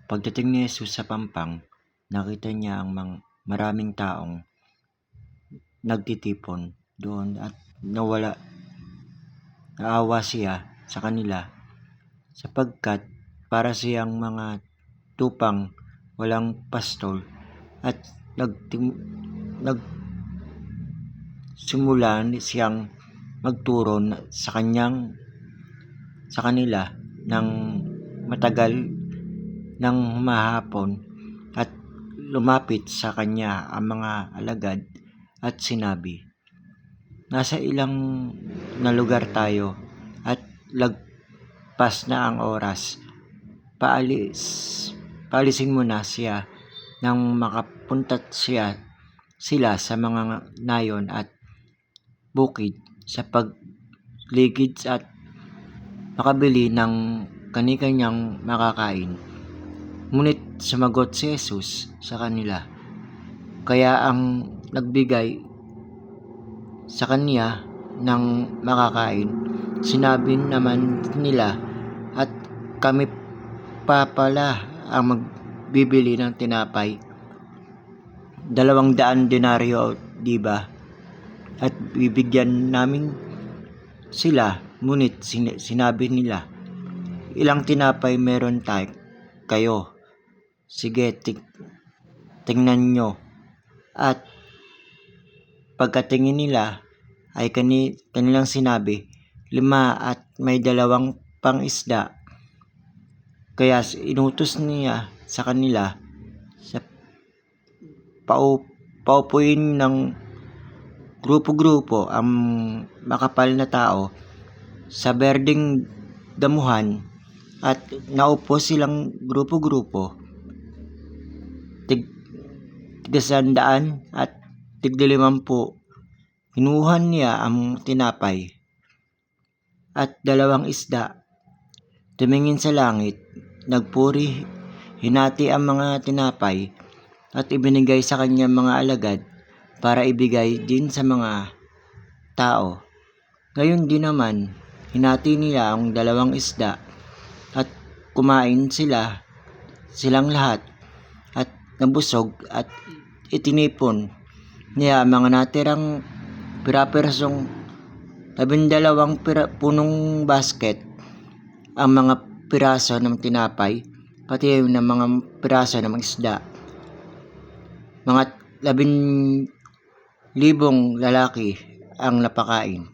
Pagdating ni Jesus sa pampang, nakita niya ang maraming taong nagtitipon doon at naawa siya sa kanila sapagkat para siyang mga tupang walang pastol at nagsimula siyang magturo sa kanila ng matagal ng humahapon at lumapit sa kanya ang mga alagad at sinabi, "Nasa ilang na lugar tayo at lagpas na ang oras. Paalisin mo na siya nang makapunta sila sa mga nayon at bukid sa pagligid at makabili ng kani-kanyang makakain." Ngunit sumagot si Jesus sa kanila, "Kaya ang nagbigay sa kanya ng makakain, sinabi naman nila, at kami pa pala ang magbibili ng tinapay, 200 denaryo, di ba? At bibigyan namin sila." Ngunit sinabi nila, "Ilang tinapay meron kayo? Sige, tingnan nyo." At pagkatingin nila ay kanilang sinabi, 5 at may 2 pang isda. Kaya inutos niya sa kanila sa paupuin ng grupo-grupo ang makapal na tao sa berdeng damuhan at naupo silang grupo-grupo, tig-100 at tig-50. Kinuha niya ang tinapay at 2 isda, tumingin sa langit, nagpuri, hinati ang mga tinapay at ibinigay sa kanyang mga alagad para ibigay din sa mga tao. Gayon din naman, hinati nila ang 2 isda at kumain silang lahat at nabusog, at itinipon niya ang mga natirang pira-pirasong 12 punong basket, ang mga piraso ng tinapay, pati ng mga piraso ng isda. Mga 10,000 lalaki ang napakain.